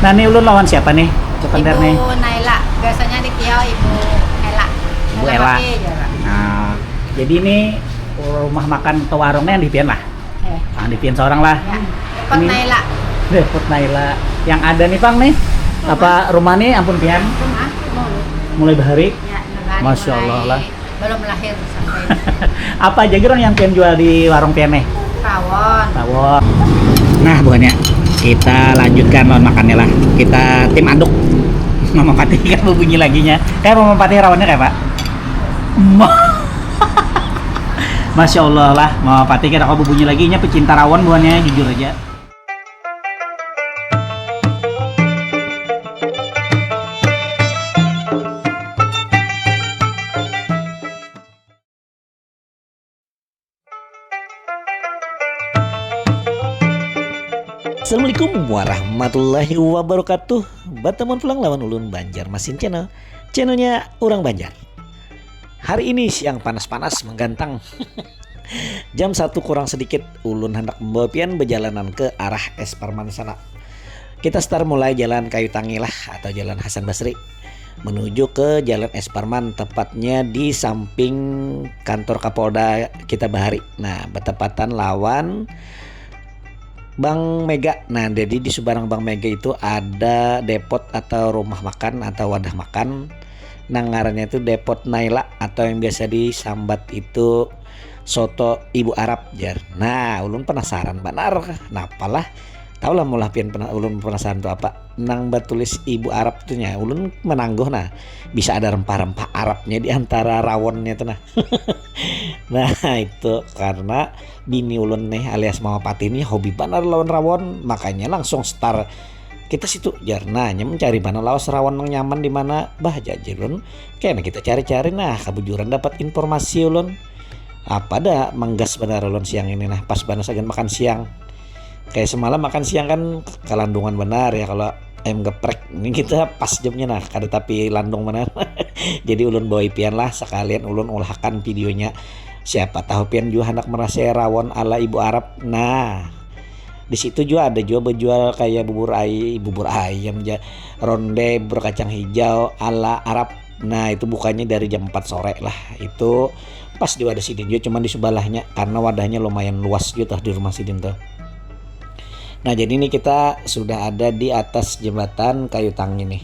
Nah ini ulun lawan siapa nih? Sebentar nih. Ibu Naila, biasanya di Kiau Ibu Ela. Bu Ela. Pakai aja, Pak. Nah, jadi ini rumah makan atau warungnya yang di Pian lah. Yang di Pian seorang lah. Ya. Depot Ini- Naila. Depot Naila. Yang ada nih Pang nih. Apa rumah nih ampun Pian? Rumah mau. Mulai bahari. Ya, negara Masya mulai Allah lah. Belum lahir sampai Apa aja gerang yang Pian jual di warung Pian nih? rawon. Tawon. Nah buahnya kita lanjutkan lawan makannya lah. Kita tim aduk. Mama Patih kan bunyi laginya. Kayak Mama Patih rawannya kayak Pak. Masya Allah lah, Mama Patih kan aku bunyi laginya pecinta rawon buahnya jujur aja. Assalamualaikum warahmatullahi wabarakatuh. Batemun pulang lawan ulun Banjarmasin Channel. Channelnya Urang Banjar. Hari ini siang panas-panas menggantang. Jam 1 kurang sedikit ulun hendak membawa pian berjalanan ke arah Esparman sana. Kita start mulai jalan Kayu Tangi lah atau jalan Hasan Basri menuju ke jalan Esparman, tepatnya di samping kantor Kapolda kita Bahari. Nah, bertepatan lawan Bang Mega. Nah, jadi di seberang Bang Mega itu ada depot atau rumah makan atau wadah makan. Nah, ngarannya itu Depot Naila atau yang biasa disambat itu soto Ibu Arab jar. Nah, ulun penasaran benar. Nah, apalah tahu lah mulah pian ulun penasaran tuh apa. Nang batulis Ibu Arab tuh nya ulun menangguh nah. Bisa ada rempah-rempah Arabnya di antara rawonnya tuh nah. Nah itu karena bini ulun nih alias Mama Pati ini hobi banar lawan rawon, makanya langsung start kita situ jarnanya mencari mana lawas rawon yang nyaman di mana bah jajirun kayaknya kita cari-cari nah kebujuran dapat informasi ulun apa dah menggas benar ulun siang ini nah pas banas agen makan siang kayak semalam makan siang kan kelandungan benar ya kalau ayam geprek ini kita pas jamnya nah kada tapi landung benar. Jadi ulun bawa pian lah sekalian ulun ulahkan videonya. Siapa tahu pian juga hendak merasa rawon ala Ibu Arab. Nah, di situ juga ada juga berjual kayak bubur ayam, ronde, bubur kacang hijau ala Arab. Nah, itu bukannya dari jam 4 sore lah. Itu pas di wadah Sidin juga cuman di sebelahnya karena wadahnya lumayan luas gitu di rumah Sidin tuh. Nah, jadi ini kita sudah ada di atas jembatan Kayu Tangi nih.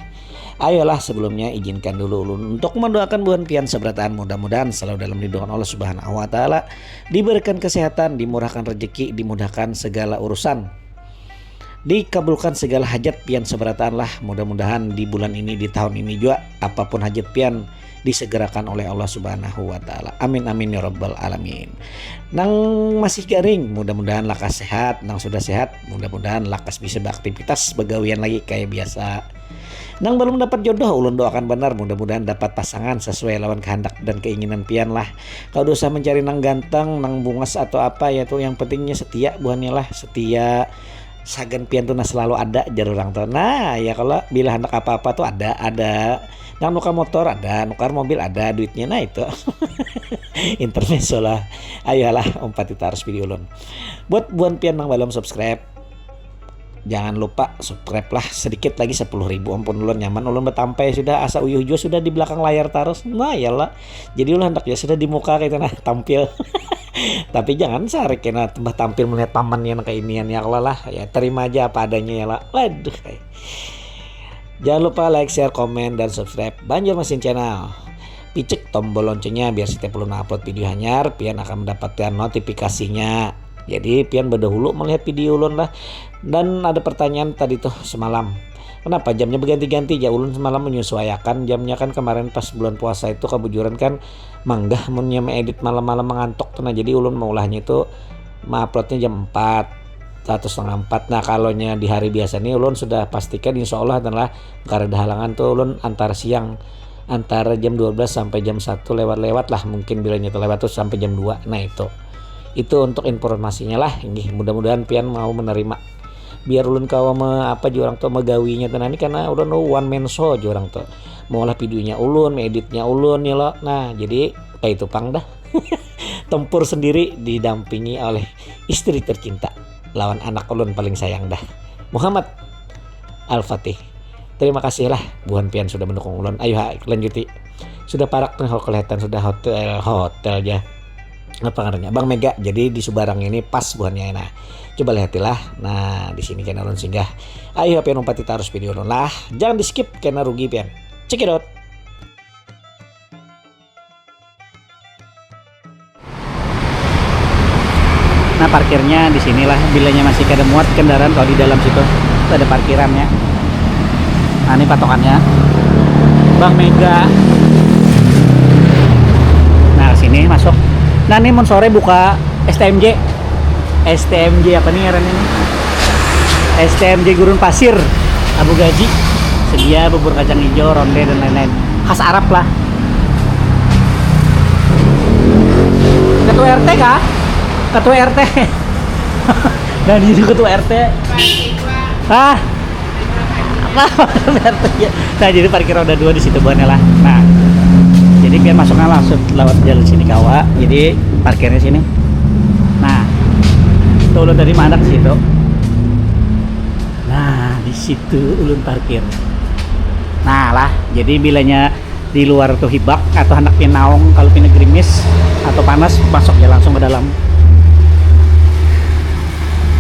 Ayolah sebelumnya izinkan dulu ulun untuk mendoakan buan pian seberataan mudah-mudahan selalu dalam lindungan Allah Subhanahu wa taala, diberikan kesehatan, dimurahkan rezeki, dimudahkan segala urusan. Dikabulkan segala hajat pian seberataan lah. Mudah-mudahan di bulan ini di tahun ini juga apapun hajat pian disegerakan oleh Allah Subhanahu wa taala. Amin amin ya rabbal alamin. Nang masih garing mudah-mudahan lakas sehat, nang sudah sehat mudah-mudahan lakas bisa beraktivitas begawian lagi kayak biasa. Nang belum dapat jodoh ulun doakan benar mudah-mudahan dapat pasangan sesuai lawan kehendak dan keinginan pian lah. Kalau dosa mencari nang ganteng, nang bungas atau apa ya tuh yang pentingnya setia buahnya lah, setia sagan pian tuh nah selalu ada jar orang tuh. Nah, ya kalau bila hendak apa-apa tuh ada. Nang nukar motor ada, nukar mobil ada duitnya nah itu. Intermezzo lah. Ayolah umpat kita harus video ulun. Buat buan pian nang belum subscribe jangan lupa subscribe lah sedikit lagi 10.000 ampun ulun nyaman ulun betampai sudah asa uyuh juga sudah di belakang layar terus nah yalah jadi ulun hendak ya sudah di muka kayak nah tampil. Tapi jangan sarik kena tambah tampil melihat pamannya kayak inian ya Allah lah ya terima aja apa adanya ya lah. Waduh. Jangan lupa like, share, komen dan subscribe Banjarmasin Channel. Picek tombol loncengnya biar setiap ulun upload video anyar pian akan mendapatkan notifikasinya. Jadi pian berdahulu melihat video ulun lah. Dan ada pertanyaan tadi tuh semalam. Kenapa jamnya berganti-ganti? Ya ulun semalam menyesuaikan jamnya kan kemarin pas bulan puasa itu kebujuran kan manggah munnya edit malam-malam mengantuk tuh. Nah jadi ulun maulahnya itu uploadnya jam 4 1:30. Nah kalau di hari biasa nih ulun sudah pastikan insya Allah adalah karena ada halangan tuh ulun antara siang antara jam 12 sampai jam 1 lewat-lewat lah mungkin bilanya tuh lewat tuh sampai jam 2. Nah itu untuk informasinya lah. Ini mudah-mudahan pian mau menerima biar ulun kawa apa orang tuh megawinya tenan ini karena ulun one man show orang tuh mau lah videonya ulun editnya ulun ya lo. Nah jadi kayak itu pang dah. Tempur sendiri didampingi oleh istri tercinta lawan anak ulun paling sayang dah Muhammad Al-Fatih. Terima kasih lah buhan pian sudah mendukung ulun. Ayo lanjuti. Sudah parak nih kelihatan sudah hotel ya. Apa ngarannya Bang Mega. Jadi di Subarang ini pas buhannya. Nah coba lihatilah. Nah di sini kena ulun singgah. Ayo pian umpati tarus video ulun lah. Jangan di skip kena rugi pian. Cekidot. Nah parkirnya di sinilah, bilanya masih kada muat kendaraan kalau di dalam situ. Itu ada parkirannya. Nah ini patokannya Bang Mega. Nah sini masuk. Nah ini mon sore buka STMJ apa nih ngaran ini? STMJ Gurun Pasir Abu Gaji. Sedia bubur kacang hijau, ronde dan lain-lain. Khas Arab lah. Ketua RT kah? Ketua RT. Dan ini ketua RT. Ah. RT ya. Nah, jadi parkir roda 2 di situ buannya lah. Nah. Jadi biar masuknya langsung lewat jalan sini kawa. Jadi parkirnya sini. Nah. Itu ulun tadi mandak di situ. Nah, di situ ulun parkir. Nah, lah. Jadi bilanya di luar tuh hibak atau hendak pinaung kalau pina gerimis atau panas masuk ya langsung ke dalam.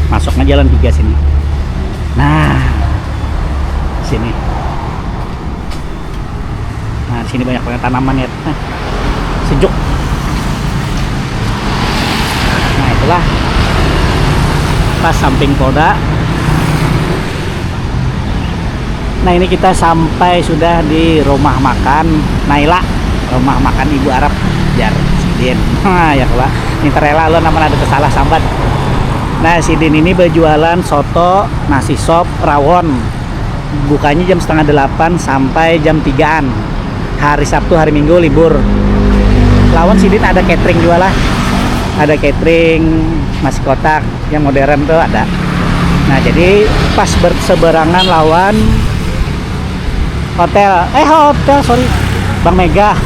Masuknya jalan 3 sini. Nah, sini. Nah, di sini banyak banget tanaman ya. Sejuk. Nah, itulah. Pas samping Polda. Nah, ini kita sampai sudah di rumah makan Naila. Rumah makan Ibu Arab Jar Sidin. Nah, ya lah. Ini terela lo namanya ada kesalah sambat. Nah, Sidin ini berjualan soto, nasi sop, rawon. Bukanya jam setengah 8 sampai jam 3-an. Hari Sabtu, hari Minggu libur. Lawan Sidin ada catering juga lah. Ada catering, nasi kotak yang modern tuh ada. Nah, jadi pas berseberangan lawan hotel. Sorry. Bang Mega.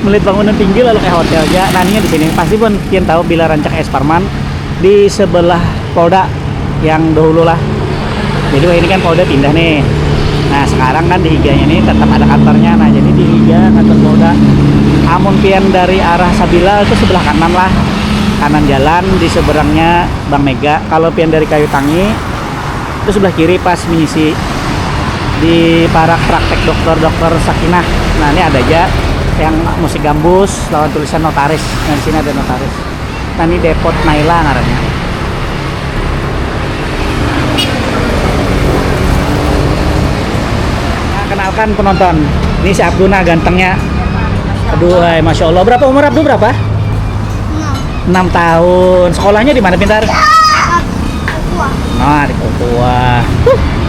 Melihat bangunan tinggi lalu ke hotel aja. Nah, ini di sini pasti pun kalian tahu Bila Rancak Es Parman. Di sebelah Polda yang dahulu lah. Jadi ini kan Polda pindah nih. Nah sekarang kan di Higanya ini tetap ada kantornya. Nah jadi di Higa kantor Polda. Amun pian dari arah Sabila itu sebelah kanan lah, kanan jalan di seberangnya Bang Mega. Kalau pian dari Kayu Tangi itu sebelah kiri pas mengisi di parak praktek dokter Sakinah. Nah ini ada aja yang musik gambus lawan tulisan notaris. Nah di sini ada notaris. Nah ini Depot Naila ngarannya. Nah, kenalkan penonton. Ini si Abduna gantengnya. Aduh, masya Allah. Berapa umur Abdu berapa? 6 tahun. Sekolahnya di mana pintar? Nah di Kotua.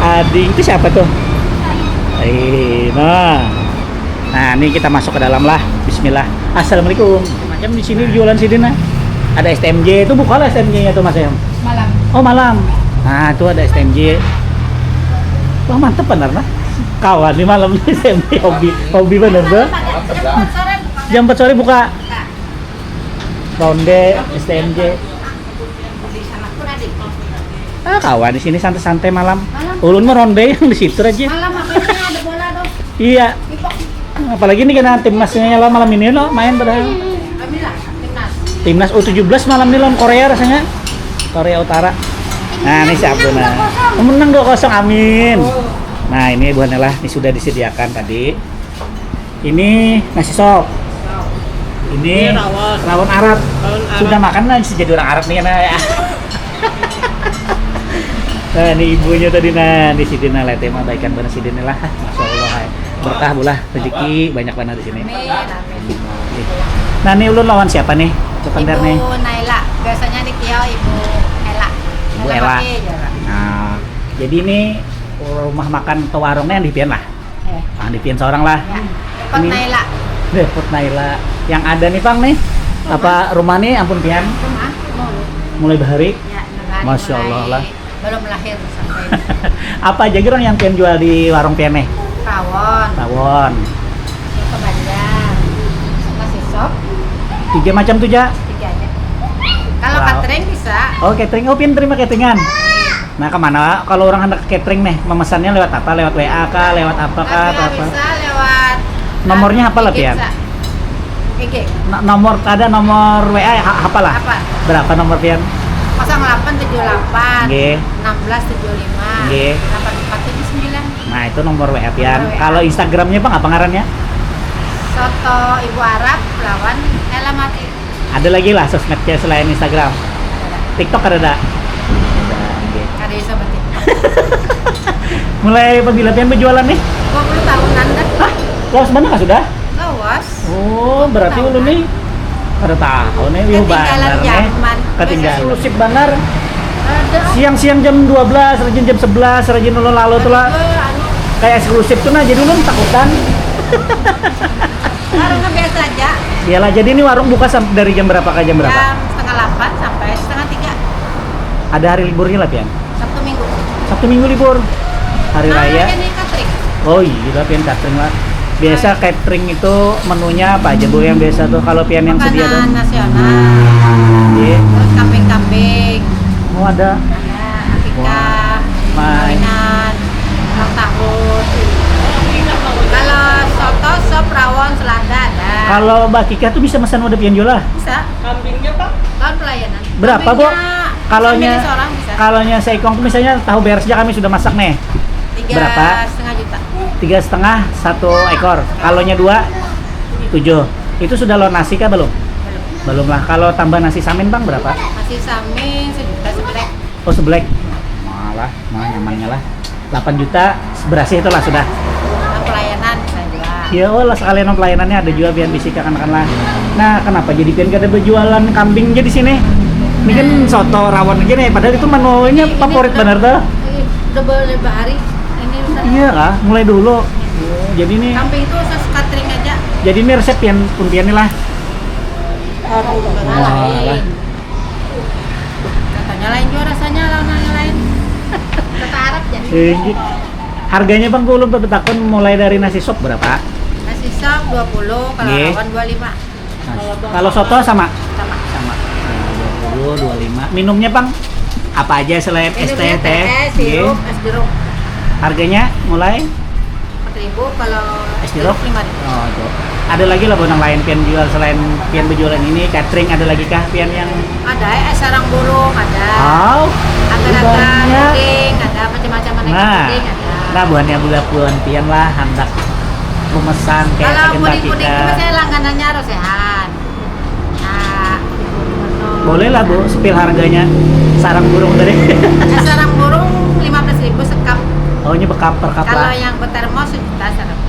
Adik itu siapa tuh? Nah ini kita masuk ke dalam lah. Bismillah. Assalamualaikum. Macam di sini jualan Sidin. Ada STMJ, itu buka lah STMJ-nya tuh Mas Em. Malam. Oh malam. Nah itu ada STMJ. Wah mantep bener nah. Kawan di malam nih STMJ hobi bener tuh. Jam 4 sore buka. Ronde STMJ. Kawan di sini santai-santai malam. Ulun mah ronde yang di situ aja. Malam makanya ada bola dong. Iya. Apalagi ini kena timnasnya lah malam ini loh main padahal. Timnas U17 malam ini lawan Korea rasanya. Korea Utara. Nah, ini siapa nah. Menang 2-0, amin. Nah, ini buahnya lah, ini sudah disediakan tadi. Ini nasi sop. Ini rawon Arab. Sudah makan lah jadi orang Arab nih nah ya. Nah, ini ibunya tadi nah di sini nah lihat mah baikan bener sini lah. Masyaallah. Berkah bulah rezeki banyak banget di sini. Nah, ini ulun lawan siapa nih? Ibu Naila, biasanya di Kiau Ibu Ella. Ibu Ella. Nah, jadi ini rumah makan atau warungnya yang di Pian lah. Nah, di Pian seorang lah. Ya. Depot Naila. Depot Naila. Yang ada nih Pang nih. Apa rumah nih ampun Pian? Rumah Mulai bahari. Ya, Masya Allah lah. Belum lahir sampai. Apa aja gerang yang Pian jual di warung Pian nih? Rawon. Soto Banjar. Nasi sop. 3 macam tuh ja. 3 aja. Kalau catering bisa. Oh catering, oh Pian terima cateringan. Nah, kemana kalau orang hendak catering nih, memesannya lewat apa? Lewat WA kah? Lewat apa kah? Atau apa? Bisa lewat Nomornya apa lah, Pian? IG. Nomor ada nomor WA apa lah? Apa? Berapa nomor Pian? 0878 Nggih. 1675 Nggih. 8479. Nah, itu nomor WA Pian. Nomor WA. Kalau Instagramnya Bang apa ngarannya? Soto Ibu Arab lawan Elamati. Ada lagi lah sosmednya selain Instagram. TikTok ada enggak? Nggih. Kada bisa berarti. Mulai pembila Pian berjualan nih? 20 tahunan dah. Hah? Lawas mana nggak sudah? Lawas. Oh, berarti ulu nih pada tahu nih wiu Ketinggalan banar nih. zaman. Ketinggalan. Eksklusif banar. Ada. Siang-siang jam 12, rajin jam 11, rajin ulun lalu tuh lah. Anu, Kayak eksklusif tuh nah, jadi ulun takutan. warungnya biasa aja. Iyalah, jadi ini warung buka dari jam berapa ke jam berapa? Jam setengah 8 sampai setengah 3. Ada hari liburnya lah, Pian. Sabtu Minggu. Sabtu Minggu libur. Hari raya. Ini catering. Oh iya, Pian catering lah. Biasa catering itu menunya apa aja Bu yang biasa tuh kalau Pian yang sedia tuh? Makanan nasional. Iya. Terus kambing-kambing. Oh ada. Ada akikah, Main. kawinan, ulang tahun. Kalau soto, sop, rawon, selada ada. Kalau Mbak Kika tuh bisa pesan udah Pian jual lah. Bisa. Kambingnya Pak? Tahun pelayanan. Berapa, Bu? Kalaunya sambil seorang bisa. kalaunya seikong tuh misalnya tahu beres aja kami sudah masak nih. berapa? 3,5 juta. 3,5 satu ekor. Kalaunya 2 7. Itu sudah lo nasi kah belum? Belum lah. Kalau tambah nasi samin Bang berapa? Masih samin sejuta seblek. Oh seblek. Malah, nyamannya lah. 8 juta berasih itu lah sudah. Nah, pelayanan bisa juga. Ya oh lah sekalian pelayanannya ada juga biar bisa kan lah. Nah kenapa jadi pian kada berjualan kambingnya di sini? Ini kan soto rawon aja nih. Padahal itu menunya favorit bener tuh. Udah beberapa hari. Ini udah. Iya kah? Mulai dulu. Jadi ini. Kambing itu khusus catering aja. Jadi ini resep pian pun pian nih lah. Lain. Katanya lain juga rasanya lawan lain. Kata Arab jadi. Harganya Bang belum bertakun mulai dari nasi sop berapa? Nasi sop 20, kalau Nggih. lawan 25. Kalau soto sama? Sama. Sama. 20, 25. Minumnya Bang? Apa aja selain es teh? sirup, es jeruk. Harganya mulai 4.000, kalau es jeruk? 5.000. Oh, tuh. Ada lagi lah bonang lain pian jual selain pian berjualan ini catering ada lagi kah pian yang Ada es sarang burung, ada. oh, Agar-agar banyak. puding, ada macam-macam aneka puding, ada. Nah buahnya bulan pian lah hendak memesan kayak Kalau agenda puding-puding kita. itu biasanya langganannya Rosehan. Nah, Boleh lah Bu, spill harganya sarang burung dari. es sarang burung 15.000 sekap. Oh ini bekap per cup Kalau lah. yang bertermos sejuta sarang.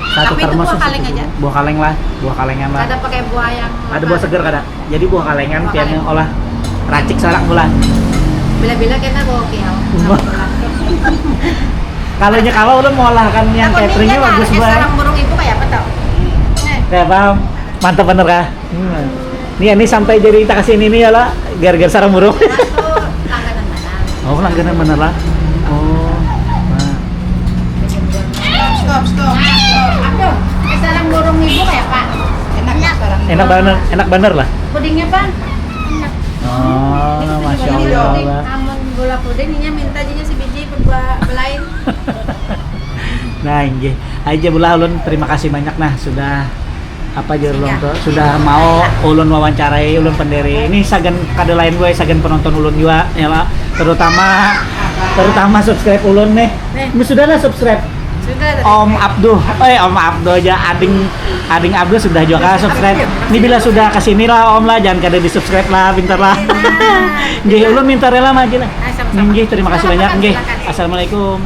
Satu tapi itu termos buah segitu. kaleng aja. Buah kaleng lah, buah kalengan lah. Ada pakai buah yang Ada buah seger kada. Jadi buah kalengan Buah pian kaleng. olah racik sarang bulan. bila-bila kita bawa kiau. Kalau udah mau olah kan yang cateringnya bagus Es banget. sarang burung itu kayak apa tau? Ya paham, mantap bener kah? Ini sampai jadi kita kasih ini ya lah, gara-gara sarang burung. Itu langganan mana? Oh langganan bener lah. Oh. Nah. Stop. Aduh, es sarang burung ibu kayak apa? Enak sarang. Enak bener lah. Pudingnya Pak? Oh, masya Allah. Amun gula puding, ini minta aja si biji belain. Nah, inggih. Aja bula ulun terima kasih banyak nah sudah apa aja ulun tuh sudah mau ulun wawancarai ulun pendiri. Ini sagan kada lain gue sagan penonton ulun juga ya lah. Terutama subscribe ulun nih. Ini sudah lah subscribe. Sudah. Om Abduh, Om Abduh aja, Ading Abduh sudah juga subscribe. Ini bila sudah kesini lah Om lah, jangan kada di subscribe lah, pintar lah. Nggih, ulun minta rela mah aja lah. Sama-sama. Nggih, terima kasih banyak. Nggih, Silakan. assalamualaikum.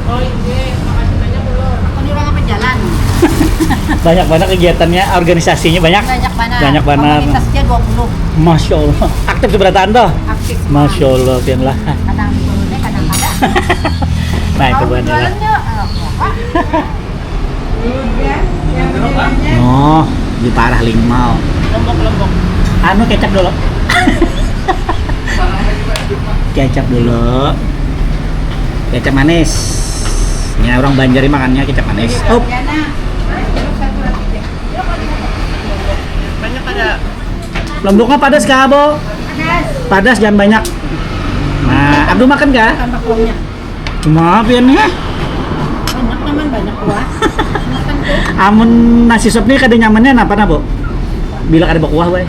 Oh iya, makasih banyak ulun. Aku nyuruh apa jalan? Banyak banget kegiatannya, organisasinya banyak. Banyak banget. Komunitasnya 20. Masya Allah. Aktif keberatan toh? Aktif. Masya Allah, pian lah. Kadang turunnya, kadang kagak. Nah itu banyak lah. Jualannya, Oh, di parah limau. Lombok. Anu kecap dulu. Kecap dulu. Kecap manis. Ya orang Banjari makannya kecap manis. Oh, Banyak ada. Lomboknya padas kah, Bo? Padas. Padas jangan banyak. Nah, Abdul makan kah? Tambah kuahnya. Maaf ya nih. Banyak naman, banyak kuah. Makan tuh. Amun nasi sop nih kada nyamannya napa na, Bo? Bila kada bakuah, we.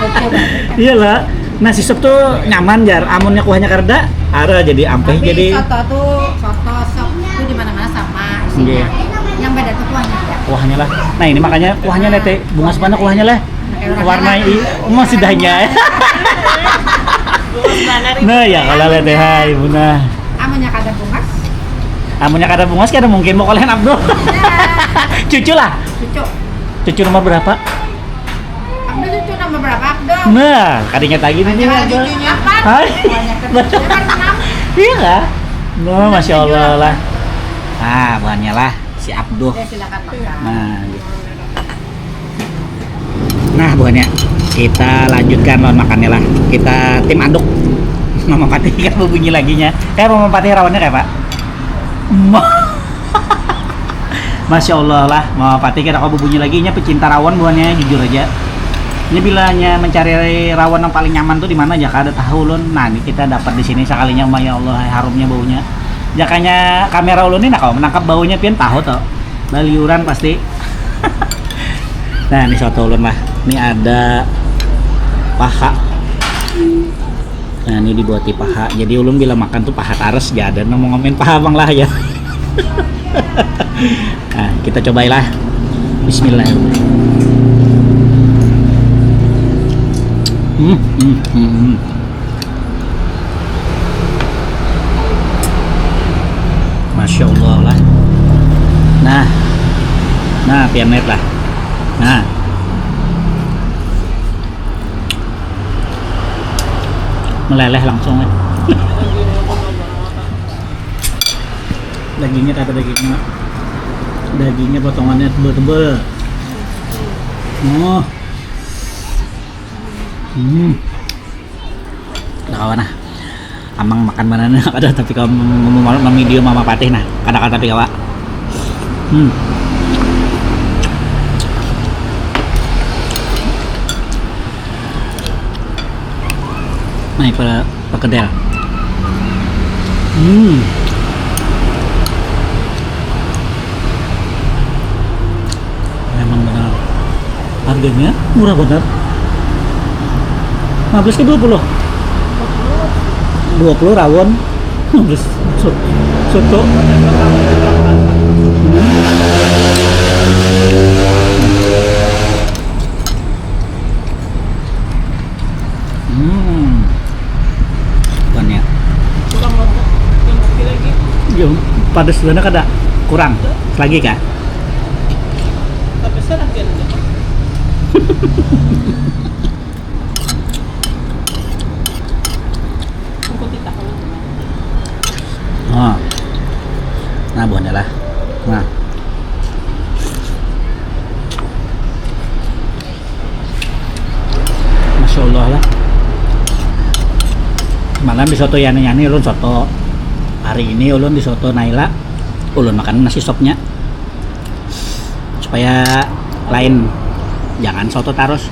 Oke banget. Iyalah, nasi sop tuh nyaman jar. Amunnya kuahnya kareda, ada jadi ampeh Tapi jadi soto tuh, soto sop tuh di mana-mana sama isinya. Iya. Yang beda tuh kuahnya ya. kuahnya lah. Nah, ini makanya kuahnya nete. Bunga mana kuahnya lah. Warna masih dahnya. Nah, ya kalau lihat ya, Ibu nah. Amannya kada bungas. Amunnya kada bungas kada mungkin mau kalian Abdul. Cucu lah. Cucu. Cucu nomor berapa? Abdul cucu nomor berapa Abdul? Nah, kadangnya lagi nih Ada Abdul. cucunya apa? Hai. Banyak cucu. Enam. Iya kah? Nah, Masya Allah lah. Nah, buahnya lah si Abdul. Ya silakan makan. Nah, gitu. Nah, buahnya kita lanjutkan lawan makannya lah. Kita tim aduk. Mama Patih kan bunyi laginya. Mama Patih rawannya kayak Pak. Masya Allah lah, Mama Patih kan aku bunyi laginya pecinta rawon buahnya jujur aja. Ini bilanya mencari rawon yang paling nyaman tuh di mana aja kada tahu ulun. Nah, ini kita dapat di sini sekalinya, ya Allah, harumnya baunya. Jakanya kamera ulun ini nah kalau menangkap baunya pian tahu toh. Baliuran pasti. Nah, ini soto ulun lah. Ini ada paha. Nah, ini dibuat di paha. Jadi ulun bila makan tuh paha tares ya ada mau ngomongin paha bang lah ya. Nah, kita cobailah. Bismillahirrahmanirrahim. Masya Allah lah. Nah, pianet lah. Nah, meleleh langsung ya. Dagingnya kata dagingnya potongannya tebel-tebel. Oh. Nah, kawan nah. Amang makan banana ada tapi kalau ngomong video Mama Patih nah, kata-kata tapi kawa. Nah, pada pekedel. Memang benar. Harganya murah benar. 15 ke 20. 20 rawon. 15 soto. Banyak. Kurang lombok. Yang lagi. Yo, padas dana kada kurang. Lagi kah? Tapi serang dia. Oh. Nah, buahnya lah. Nah. Masya Allah lah. Malam di soto yani ulun soto. Hari ini ulun di soto Naila. Ulun makan nasi sopnya. Supaya lain. Jangan soto terus.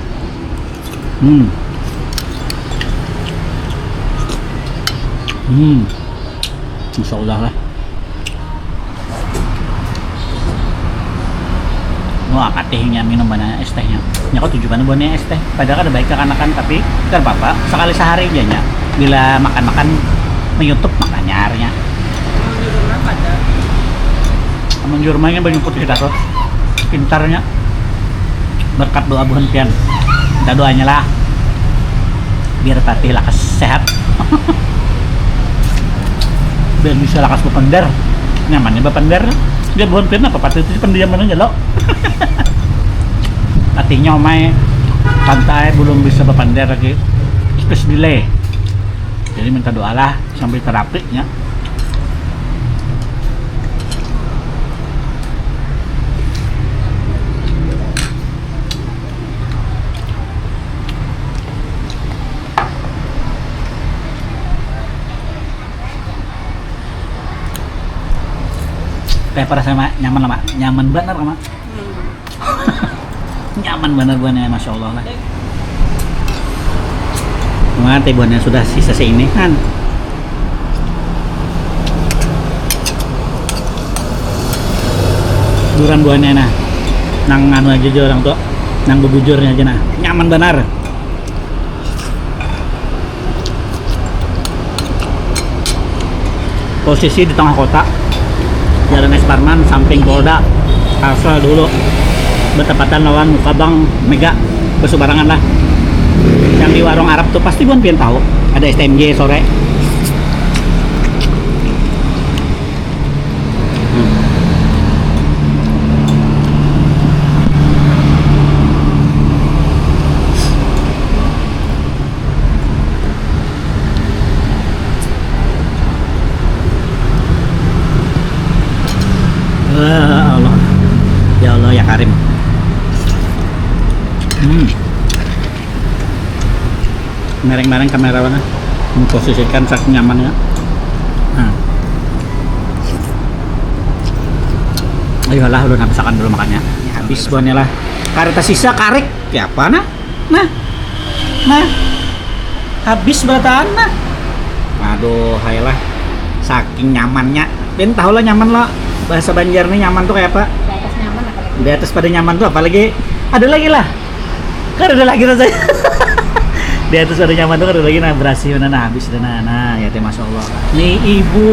Masya Allah lah. Wah, Patihnya minum banyak es tehnya. Nyako tujuan buahnya es teh. Padahal ada baik kekanakan tapi kan bapak sekali sehari aja nya. Bila makan-makan YouTube makanya harinya. Amun jurmanya banyak putih kita tuh. Pintarnya. Berkat doa buhan pian. Kita doanya lah. Biar Patih lakas sehat. Biar bisa lakas berpendar nyamannya berpendar dia bukan pian apa Patih itu pendiam aja lo. Patihnya omai pantai belum bisa berpendar lagi space delay jadi minta doa lah sambil terapi nya. Kayak pada sama nyaman lah Mak. Nyaman bener Mak. Nyaman bener buahnya, masya Allah lah. Mati buahnya sudah sisa seini kan. Duran buahnya nah, nang anu aja orang tuh, nang bebujurnya aja nah, nyaman benar. Posisi di tengah kota, Jalan Es Parman, samping Polda, asal dulu bertepatan lawan muka Bank Mega, bersubarangan lah. Yang di warung Arab tuh pasti bukan pian tahu, ada STMJ sore. Allah, ya Allah ya Karim. Mereng-mereng kamera mana? Memposisikan saking nyamannya. Nah. Ayolah, udah nabisakan dulu makannya. Habis buahnya lah. Kareta sisa karek. Ya apa nah? Nah. Habis berataan nah. Aduh, hayalah. Saking nyamannya. Ben tahu lah nyaman lah. Bahasa Banjar nih nyaman tuh kayak apa? Di atas nyaman apalagi. Di atas pada nyaman tuh apalagi ada lagi lah. Kan ada lagi rasanya. Di atas pada nyaman tuh kan ada lagi nah berasi mana nah habis nah ya teh masya Allah. Nih ibu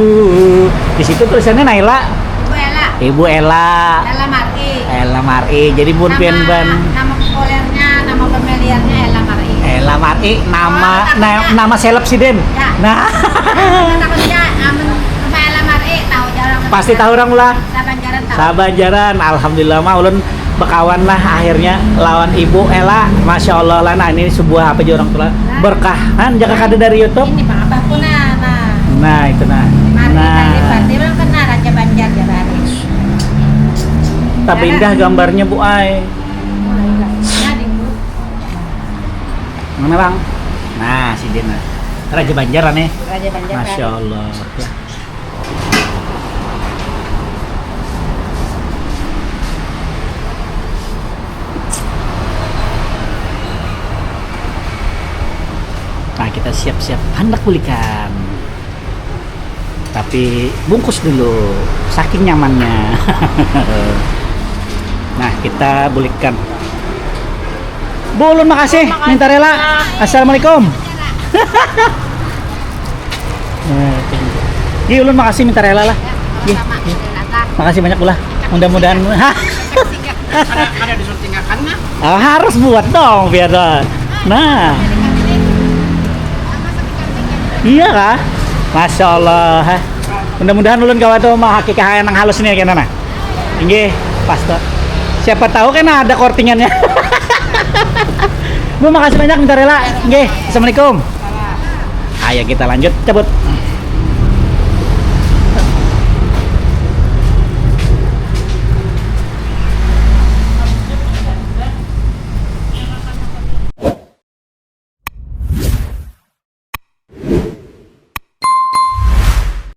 di situ tulisannya Naila. Ibu Ella. Ibu Ella. Ella Mar'i. Ella Mar'i. Jadi bun pian ban. Nama populernya, nama familiarnya Ella Mar'i. Ella Mar'i nama seleb sih Den. Ya. Nah. Takutnya nama Ella Mar'i tahu jarang. Pasti tahu orang lah. Sabanjaran tahu. Sabanjaran, alhamdulillah mah ulun bekawan lah akhirnya lawan Ibu Ella, masya Allah lah. Nah ini sebuah apa aja orang tua berkahan jaga kade dari YouTube. Ini Pak Abahku nah. Nah itu nah. Mar'i orang kena Raja Banjar Jarani. Tapi indah gambarnya Bu Ai. Mana bang? Nah si Dina Raja Banjar nih. Raja Banjar. Masya Allah. Ya. Nah kita siap-siap hendak pulihkan, tapi bungkus dulu saking nyamannya. Nah kita pulihkan. Bu ulun makasih minta rela. Assalamualaikum. Iya ulun makasih minta rela lah. Makasih banyak ulah. Mudah-mudahan Ada disuntingakan nggak? harus buat dong biar dong. Nah. Iya kah? Masya Allah. Mudah-mudahan ulun kawan tuh mah hakikah yang halus nih kena nah. Inggih, pas tuh. Siapa tahu kan ada kortingannya. Bu makasih banyak minta rela. Inggih, assalamualaikum. Ayo kita lanjut cabut.